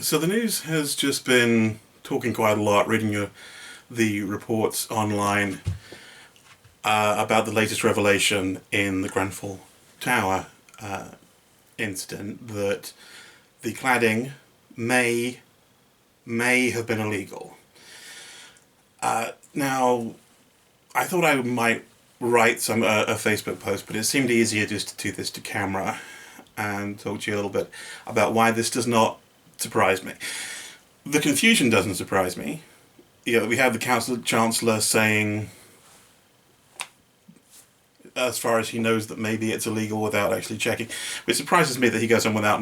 So the news has just been talking quite a lot, reading the reports online about the latest revelation in the Grenfell Tower incident that the cladding may have been illegal. Now, I thought I might write a Facebook post, but it seemed easier just to do this to camera and talk to you a little bit about why this does not surprise me. The confusion doesn't surprise me. You know, we have the Chancellor saying, as far as he knows, that maybe it's illegal without actually checking. It surprises me that he goes on without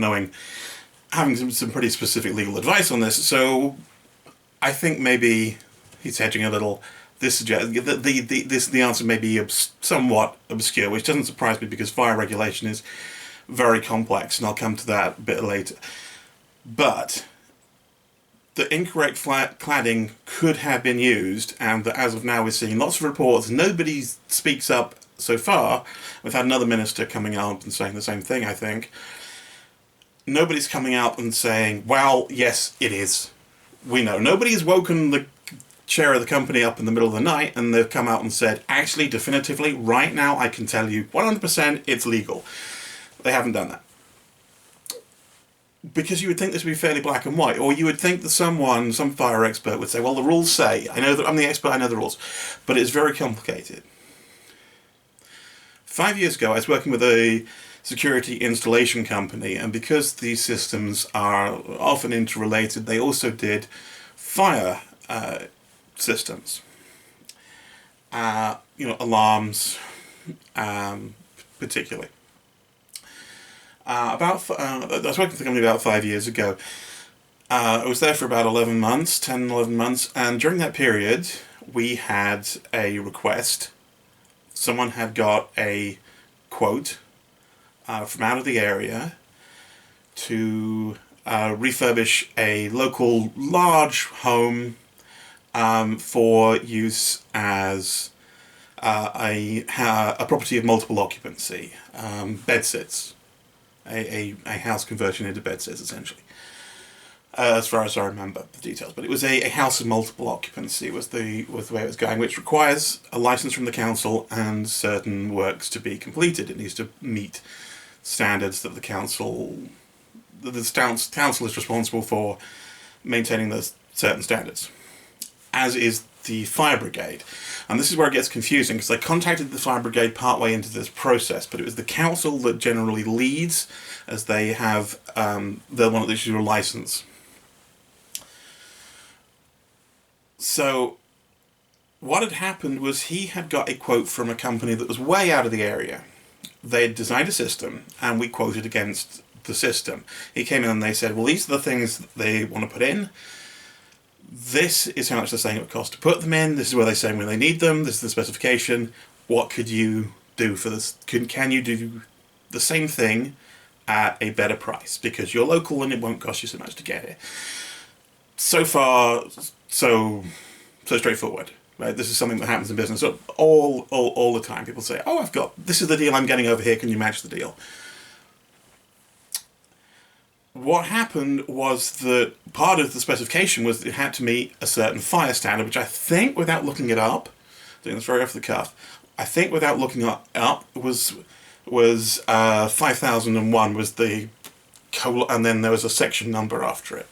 having some pretty specific legal advice on this. So I think maybe he's hedging a little. This suggests the answer may be somewhat obscure, which doesn't surprise me because fire regulation is very complex, and I'll come to that a bit later. But the incorrect cladding could have been used, and that as of now we're seeing lots of reports. Nobody speaks up so far. We've had another minister coming out and saying the same thing, I think. Nobody's coming out and saying, well, yes, it is. We know. Nobody's woken the chair of the company up in the middle of the night and they've come out and said, actually, definitively, right now, I can tell you 100% it's legal. They haven't done that. Because you would think this would be fairly black and white, or you would think that some fire expert would say, well, the rules say, I know that I'm the expert, I know the rules, but it's very complicated. 5 years ago, I was working with a security installation company, and because these systems are often interrelated, they also did fire systems. Alarms, particularly. I was working for the company about 5 years ago. I was there for about 11 months, and during that period, we had a request. Someone had got a quote from out of the area to refurbish a local large home for use as a property of multiple occupancy, bedsits. A house conversion into bedsits, essentially. As far as I remember the details, but it was a house of multiple occupancy was the way it was going, which requires a license from the council and certain works to be completed. It needs to meet standards that the council is responsible for maintaining those certain standards, as is the fire brigade. And this is where it gets confusing, because I contacted the fire brigade partway into this process, but it was the council that generally leads, as they have, they're the one that issues a license. So what had happened was he had got a quote from a company that was way out of the area. They had designed a system, and we quoted against the system. He came in and they said, well, these are the things that they want to put in. This is how much they're saying it would cost to put them in. This is where they're saying when they need them. This is the specification. What could you do for this? Can you do the same thing at a better price? Because you're local and it won't cost you so much to get it. So far, so straightforward. Right? This is something that happens in business so all the time. People say, oh, this is the deal I'm getting over here. Can you match the deal? What happened was that part of the specification was that it had to meet a certain fire standard, which I think, without looking it up, doing this very off the cuff, I think without looking it up was 5001 was the and then there was a section number after it.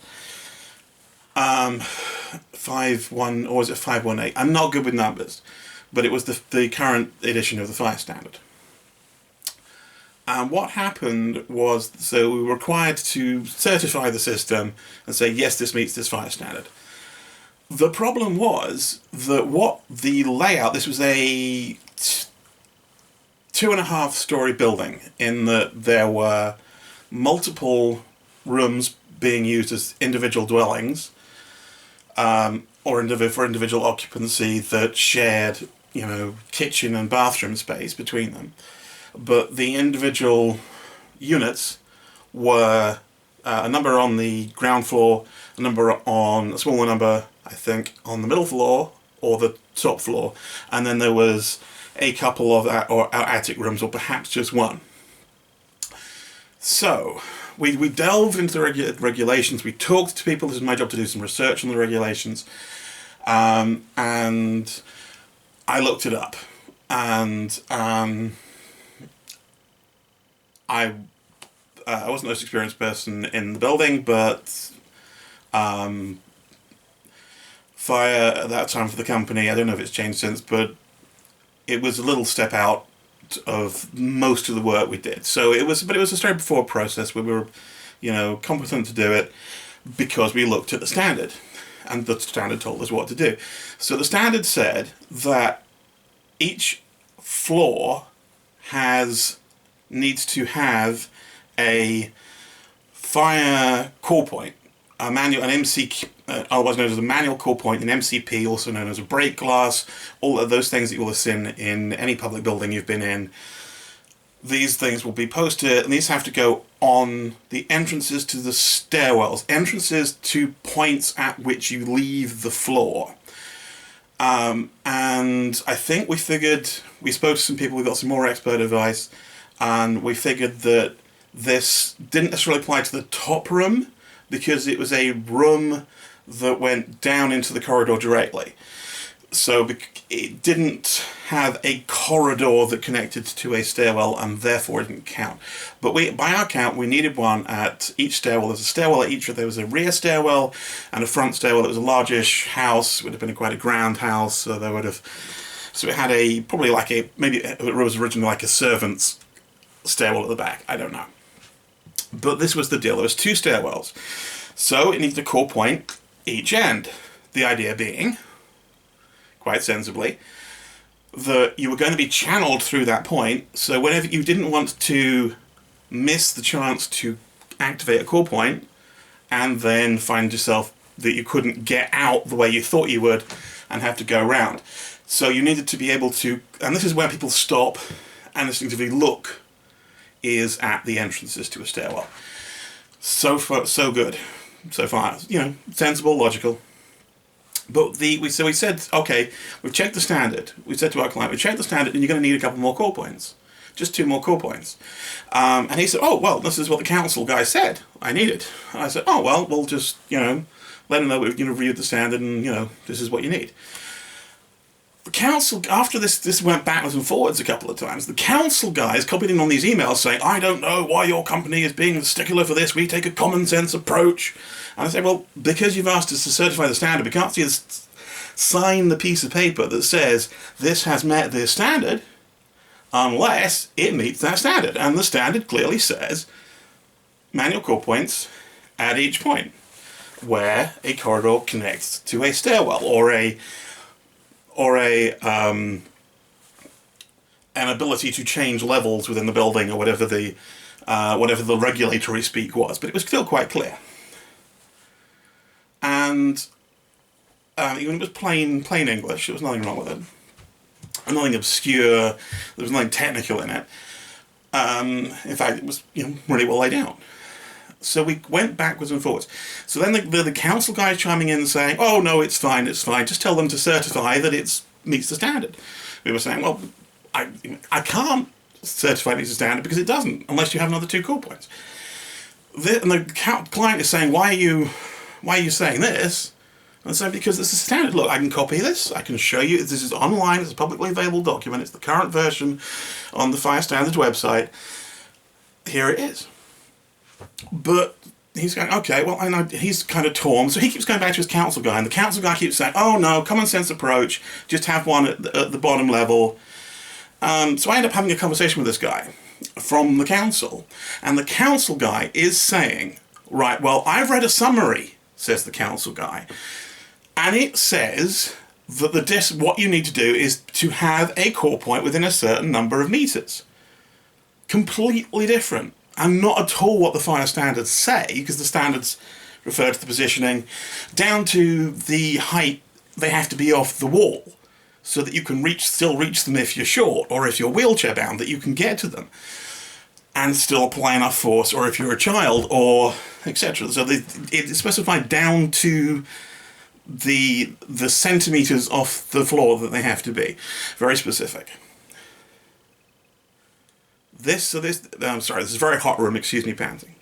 51, or was it 518? I'm not good with numbers, but it was the current edition of the fire standard. And what happened was, so we were required to certify the system and say, yes, this meets this fire standard. The problem was that this was a 2.5-story building, in that there were multiple rooms being used as individual dwellings, or for individual occupancy that shared, kitchen and bathroom space between them. But the individual units were a number on the ground floor, a smaller number, I think, on the middle floor or the top floor, and then there was a couple of attic rooms, or perhaps just one. So we delved into the regulations. We talked to people. This is my job to do some research on the regulations, and I looked it up, and I wasn't the most experienced person in the building, but fire at that time for the company, I don't know if it's changed since, but it was a little step out of most of the work we did. So it was a straightforward process. We were, competent to do it because we looked at the standard, and the standard told us what to do. So the standard said that each floor needs to have a fire call point, an MC, otherwise known as a manual call point, an MCP, also known as a break glass, all of those things that you will have seen in any public building you've been in. These things will be posted, and these have to go on the entrances to the stairwells, entrances to points at which you leave the floor. And I think we spoke to some people, we got some more expert advice, and we figured that this didn't necessarily apply to the top room, because it was a room that went down into the corridor directly. So it didn't have a corridor that connected to a stairwell, and therefore it didn't count. But by our count, we needed one at each stairwell. There was a stairwell at each. There was a rear stairwell and a front stairwell. It was a largish house. It would have been quite a grand house. So there would have. So it had maybe it was originally like a servant's stairwell at the back. I don't know. But this was the deal. There was 2 stairwells. So it needed a core point each end. The idea being, quite sensibly, that you were going to be channeled through that point. So whenever you didn't want to miss the chance to activate a core point and then find yourself that you couldn't get out the way you thought you would and have to go around. So you needed to be able to, and this is where people stop and instinctively look, is at the entrances to a stairwell. So far, so good. So far, sensible, logical. But we said, okay, we've checked the standard. We said to our client, we've checked the standard, and you're going to need a couple more core points. Just 2 more core points. And he said, oh, well, this is what the council guy said I needed. And I said, oh, well, we'll just, let them know we've reviewed the standard, and, this is what you need. The council, after this went backwards and forwards a couple of times, the council guys copied in on these emails saying, I don't know why your company is being the stickler for this, we take a common sense approach. And I say, well, because you've asked us to certify the standard, we can't see us sign the piece of paper that says this has met this standard unless it meets that standard. And the standard clearly says manual core points at each point where a corridor connects to a stairwell or an ability to change levels within the building, or whatever the regulatory speak was, but it was still quite clear. And even it was plain English. There was nothing wrong with it, and nothing obscure. There was nothing technical in it. In fact, it was really well laid out. So we went backwards and forwards. So then the council guy chiming in and saying, oh, no, it's fine, just tell them to certify that it meets the standard. We were saying, well, I can't certify it meets the standard because it doesn't, unless you have another 2 core points. And the client is saying, why are you saying this? And so because it's a standard. Look, I can copy this, I can show you, this is online, it's a publicly available document, it's the current version on the Fire Standards website. Here it is. But he's going, okay, well, I know he's kind of torn, so he keeps going back to his council guy, and the council guy keeps saying, oh no, common sense approach, just have one at the bottom level. So I end up having a conversation with this guy from the council, and the council guy is saying, right, well, I've read a summary, says the council guy, and it says that what you need to do is to have a core point within a certain number of meters. Completely different. And not at all what the fire standards say, because the standards refer to the positioning, down to the height they have to be off the wall, so that you can still reach them if you're short, or if you're wheelchair bound, that you can get to them, and still apply enough force, or if you're a child, or etc. So it's specified down to the centimetres off the floor that they have to be. Very specific. This is a very hot room, excuse me panting.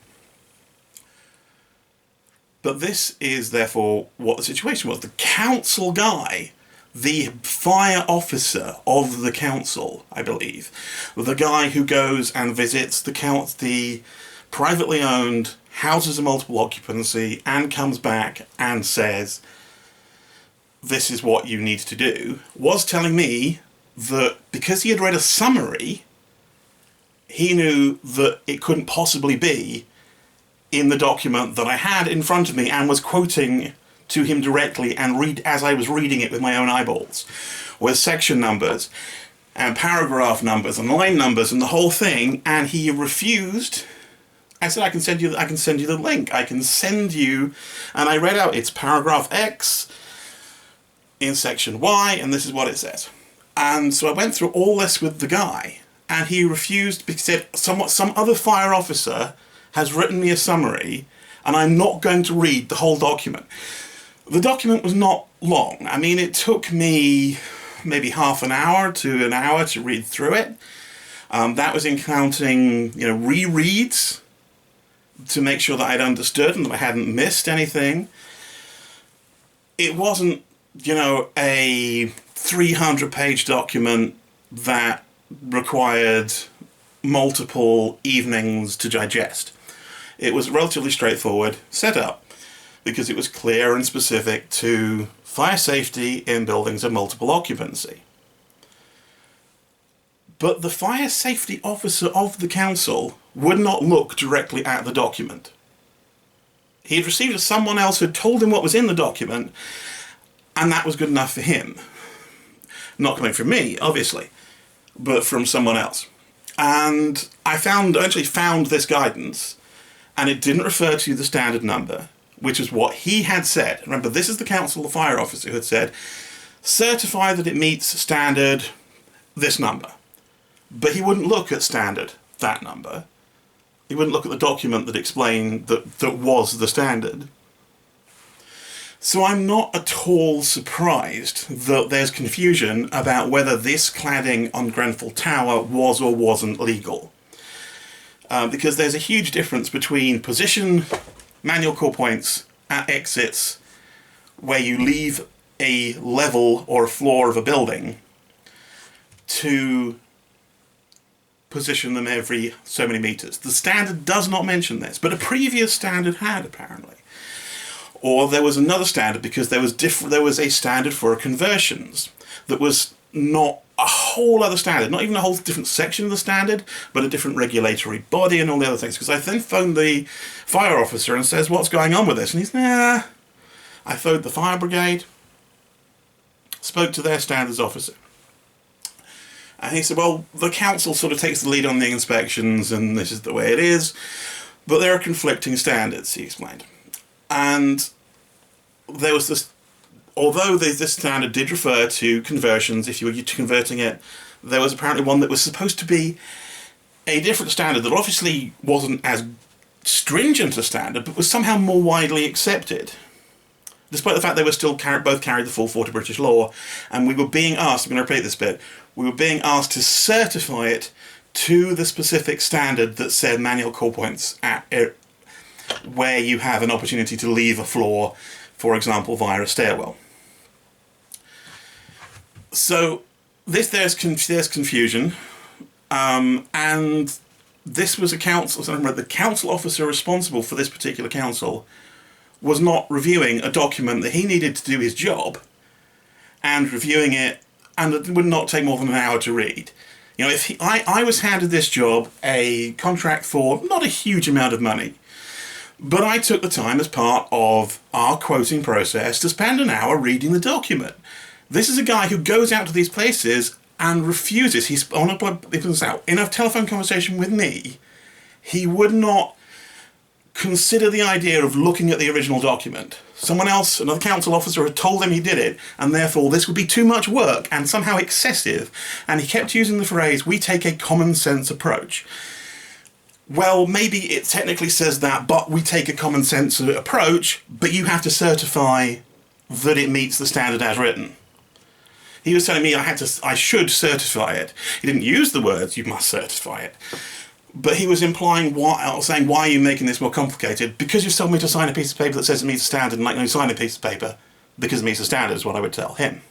But this is therefore what the situation was. The council guy, the fire officer of the council, I believe, the guy who goes and visits the privately owned houses of multiple occupancy and comes back and says, this is what you need to do, was telling me that because he had read a summary, he knew that it couldn't possibly be in the document that I had in front of me, and was quoting to him directly and read as I was reading it with my own eyeballs, with section numbers and paragraph numbers and line numbers and the whole thing, and he refused. I said, I can send you the link. I can send you, and I read out, it's paragraph X in section Y, and this is what it says. And so I went through all this with the guy, and he refused because he said, some other fire officer has written me a summary, and I'm not going to read the whole document. The document was not long. I mean, it took me maybe half an hour to an hour to read through it. That was in counting, rereads to make sure that I'd understood and that I hadn't missed anything. It wasn't, a 300-page document that required multiple evenings to digest. It was relatively straightforward setup because it was clear and specific to fire safety in buildings of multiple occupancy. But the fire safety officer of the council would not look directly at the document. He had received it, someone else had told him what was in the document, and that was good enough for him. Not coming from me, obviously, but from someone else. And I actually found this guidance, and it didn't refer to the standard number, which is what he had said. Remember, this is the council, the fire officer, who had said, certify that it meets standard this number. But he wouldn't look at standard that number. He wouldn't look at the document that explained that was the standard. So I'm not at all surprised that there's confusion about whether this cladding on Grenfell Tower was or wasn't legal. Because there's a huge difference between position manual core points at exits where you leave a level or a floor of a building to position them every so many meters. The standard does not mention this, but a previous standard had, apparently. Or there was another standard because there was a standard for conversions that was not a whole other standard, not even a whole different section of the standard, but a different regulatory body and all the other things. Because I then phoned the fire officer and says, what's going on with this? And he's, nah. I phoned the fire brigade, spoke to their standards officer. And he said, well, the council sort of takes the lead on the inspections and this is the way it is, but there are conflicting standards, he explained. And there was this, although this standard did refer to conversions, if you were converting it, there was apparently one that was supposed to be a different standard that obviously wasn't as stringent a standard, but was somehow more widely accepted. Despite the fact they were still both carried the full force of British law, and we were being asked, I'm going to repeat this bit, we were being asked to certify it to the specific standard that said manual core points at where you have an opportunity to leave a floor, for example, via a stairwell. So there's confusion, and this was a council. So the council officer responsible for this particular council was not reviewing a document that he needed to do his job, and reviewing it, and it would not take more than an hour to read. If I was handed this job, a contract for not a huge amount of money, but I took the time as part of our quoting process to spend an hour reading the document. This is a guy who goes out to these places and refuses. He's on in a telephone conversation with me. He would not consider the idea of looking at the original document. Someone else, another council officer, had told him he did it, and therefore this would be too much work and somehow excessive. And he kept using the phrase, we take a common sense approach. Well, maybe it technically says that, but we take a common sense approach, but you have to certify that it meets the standard as written. He was telling me I should certify it. He didn't use the words, you must certify it. But he was implying saying, why are you making this more complicated? Because you've told me to sign a piece of paper that says it meets a standard, and I can only sign a piece of paper because it meets a standard, is what I would tell him.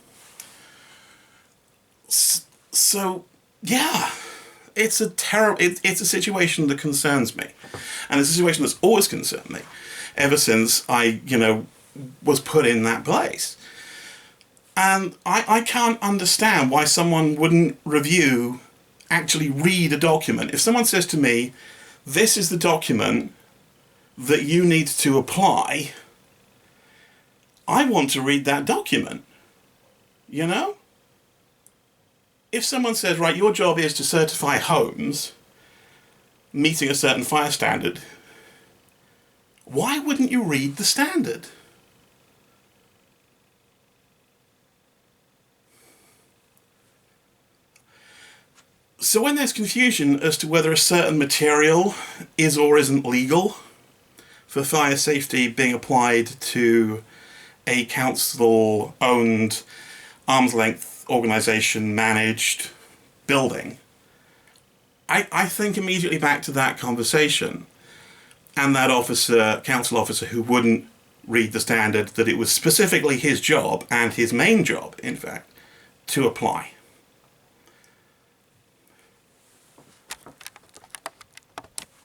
So, yeah, it's a terrible, it's a situation that concerns me. And it's a situation that's always concerned me ever since I, was put in that place. And I can't understand why someone wouldn't actually read a document. If someone says to me, this is the document that you need to apply, I want to read that document. If someone says, right, your job is to certify homes meeting a certain fire standard, why wouldn't you read the standard? So when there's confusion as to whether a certain material is or isn't legal for fire safety being applied to a council-owned, arm's-length, organisation-managed building, I think immediately back to that conversation and that council officer who wouldn't read the standard, that it was specifically his job, and his main job, in fact, to apply.